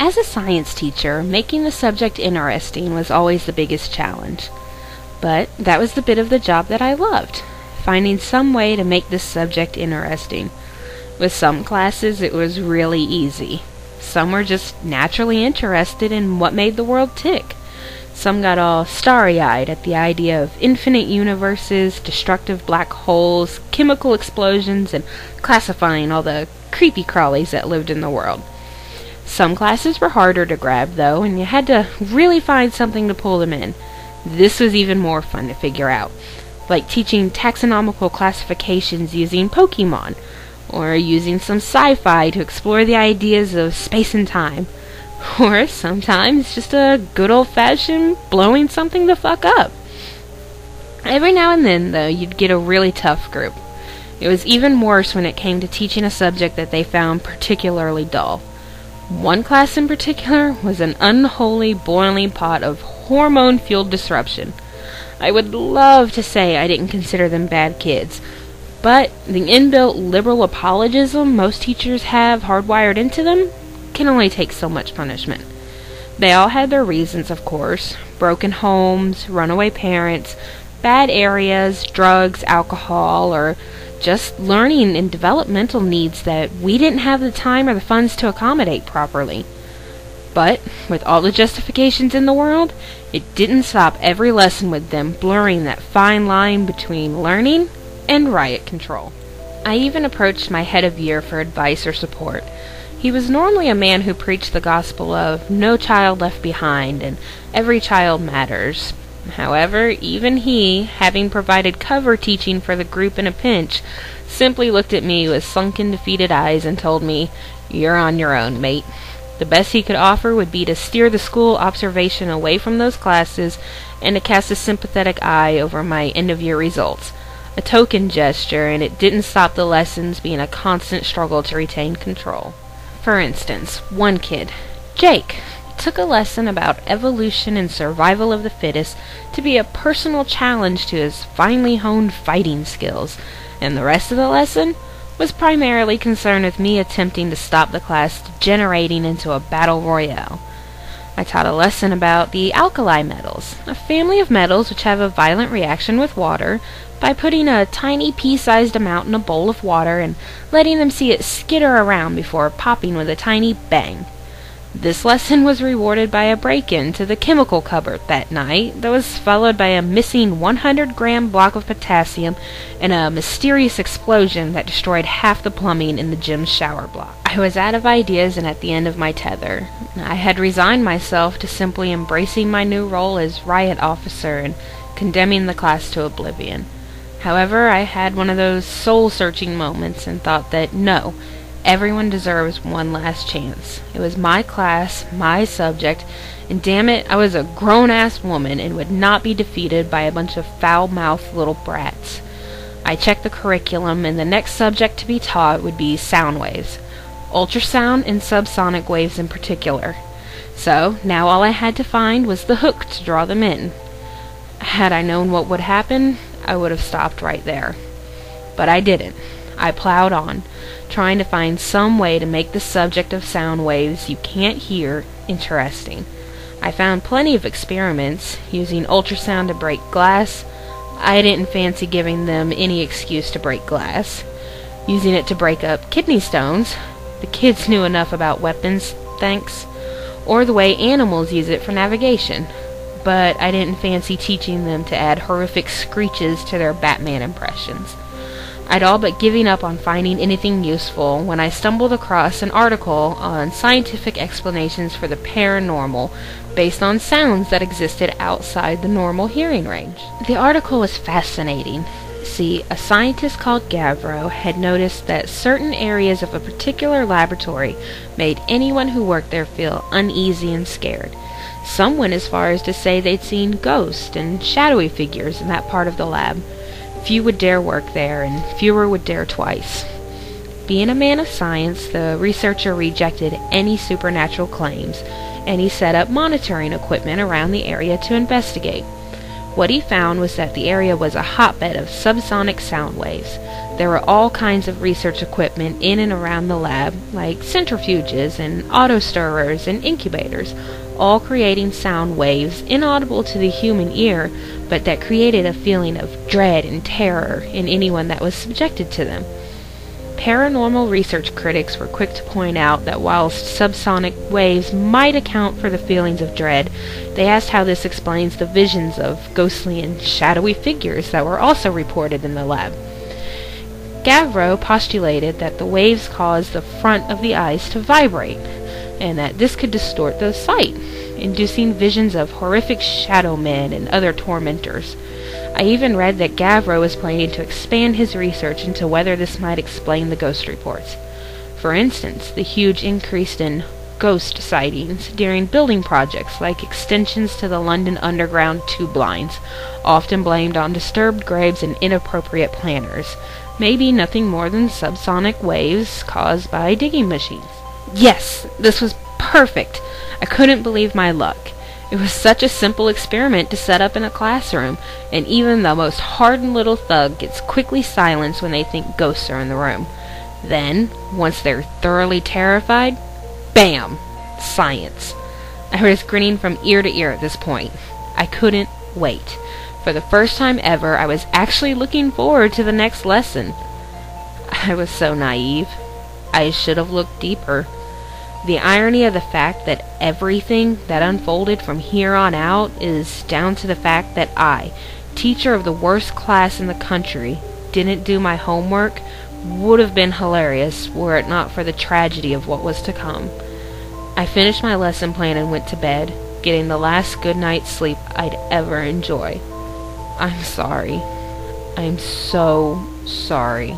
As a science teacher, making the subject interesting was always the biggest challenge. But that was the bit of the job that I loved, finding some way to make this subject interesting. With some classes, it was really easy. Some were just naturally interested in what made the world tick. Some got all starry-eyed at the idea of infinite universes, destructive black holes, chemical explosions, and classifying all the creepy crawlies that lived in the world. Some classes were harder to grab, though, and you had to really find something to pull them in. This was even more fun to figure out, like teaching taxonomical classifications using Pokemon, or using some sci-fi to explore the ideas of space and time, or sometimes just a good old-fashioned blowing something the fuck up. Every now and then, though, you'd get a really tough group. It was even worse when it came to teaching a subject that they found particularly dull. One class in particular was an unholy boiling pot of hormone-fueled disruption. I would love to say I didn't consider them bad kids, but the inbuilt liberal apologism most teachers have hardwired into them can only take so much punishment. They all had their reasons, of course: broken homes, runaway parents, bad areas, drugs, alcohol, or just learning and developmental needs that we didn't have the time or the funds to accommodate properly. But, with all the justifications in the world, it didn't stop every lesson with them blurring that fine line between learning and riot control. I even approached my head of year for advice or support. He was normally a man who preached the gospel of no child left behind and every child matters. However, even he, having provided cover teaching for the group in a pinch, simply looked at me with sunken, defeated eyes and told me, "You're on your own, mate." The best he could offer would be to steer the school observation away from those classes and to cast a sympathetic eye over my end-of-year results. A token gesture, and it didn't stop the lessons being a constant struggle to retain control. For instance, one kid, Jake, took a lesson about evolution and survival of the fittest to be a personal challenge to his finely honed fighting skills, and the rest of the lesson was primarily concerned with me attempting to stop the class degenerating into a battle royale. I taught a lesson about the alkali metals, a family of metals which have a violent reaction with water, by putting a tiny pea-sized amount in a bowl of water and letting them see it skitter around before popping with a tiny bang. This lesson was rewarded by a break-in to the chemical cupboard that night that was followed by a missing 100-gram block of potassium and a mysterious explosion that destroyed half the plumbing in the gym's shower block. I was out of ideas and at the end of my tether. I had resigned myself to simply embracing my new role as riot officer and condemning the class to oblivion. However, I had one of those soul-searching moments and thought that no, everyone deserves one last chance. It was my class, my subject, and damn it, I was a grown-ass woman and would not be defeated by a bunch of foul-mouthed little brats. I checked the curriculum, and the next subject to be taught would be sound waves. Ultrasound and subsonic waves in particular. So, now all I had to find was the hook to draw them in. Had I known what would happen, I would have stopped right there. But I didn't. I plowed on, trying to find some way to make the subject of sound waves you can't hear interesting. I found plenty of experiments, using ultrasound to break glass. I didn't fancy giving them any excuse to break glass. Using it to break up kidney stones. The kids knew enough about weapons, thanks. Or the way animals use it for navigation. But I didn't fancy teaching them to add horrific screeches to their Batman impressions. I'd all but given up on finding anything useful when I stumbled across an article on scientific explanations for the paranormal based on sounds that existed outside the normal hearing range. The article was fascinating. See, a scientist called Gavro had noticed that certain areas of a particular laboratory made anyone who worked there feel uneasy and scared. Some went as far as to say they'd seen ghosts and shadowy figures in that part of the lab. Few would dare work there, and fewer would dare twice. Being a man of science, the researcher rejected any supernatural claims, and he set up monitoring equipment around the area to investigate. What he found was that the area was a hotbed of subsonic sound waves. There were all kinds of research equipment in and around the lab, like centrifuges and auto-stirrers and incubators, all creating sound waves inaudible to the human ear, but that created a feeling of dread and terror in anyone that was subjected to them. Paranormal research critics were quick to point out that whilst subsonic waves might account for the feelings of dread, they asked how this explains the visions of ghostly and shadowy figures that were also reported in the lab. Gavreau postulated that the waves caused the front of the eyes to vibrate, and that this could distort the sight, inducing visions of horrific shadow men and other tormentors. I even read that Gavreau was planning to expand his research into whether this might explain the ghost reports. For instance, the huge increase in ghost sightings during building projects like extensions to the London Underground tube lines, often blamed on disturbed graves and inappropriate planners, may be nothing more than subsonic waves caused by digging machines. Yes, this was perfect! I couldn't believe my luck. It was such a simple experiment to set up in a classroom, and even the most hardened little thug gets quickly silenced when they think ghosts are in the room. Then, once they're thoroughly terrified, bam! Science. I was grinning from ear to ear at this point. I couldn't wait. For the first time ever, I was actually looking forward to the next lesson. I was so naive. I should have looked deeper. The irony of the fact that everything that unfolded from here on out is down to the fact that I, teacher of the worst class in the country, didn't do my homework would have been hilarious were it not for the tragedy of what was to come. I finished my lesson plan and went to bed, getting the last good night's sleep I'd ever enjoy. I'm sorry. I'm so sorry.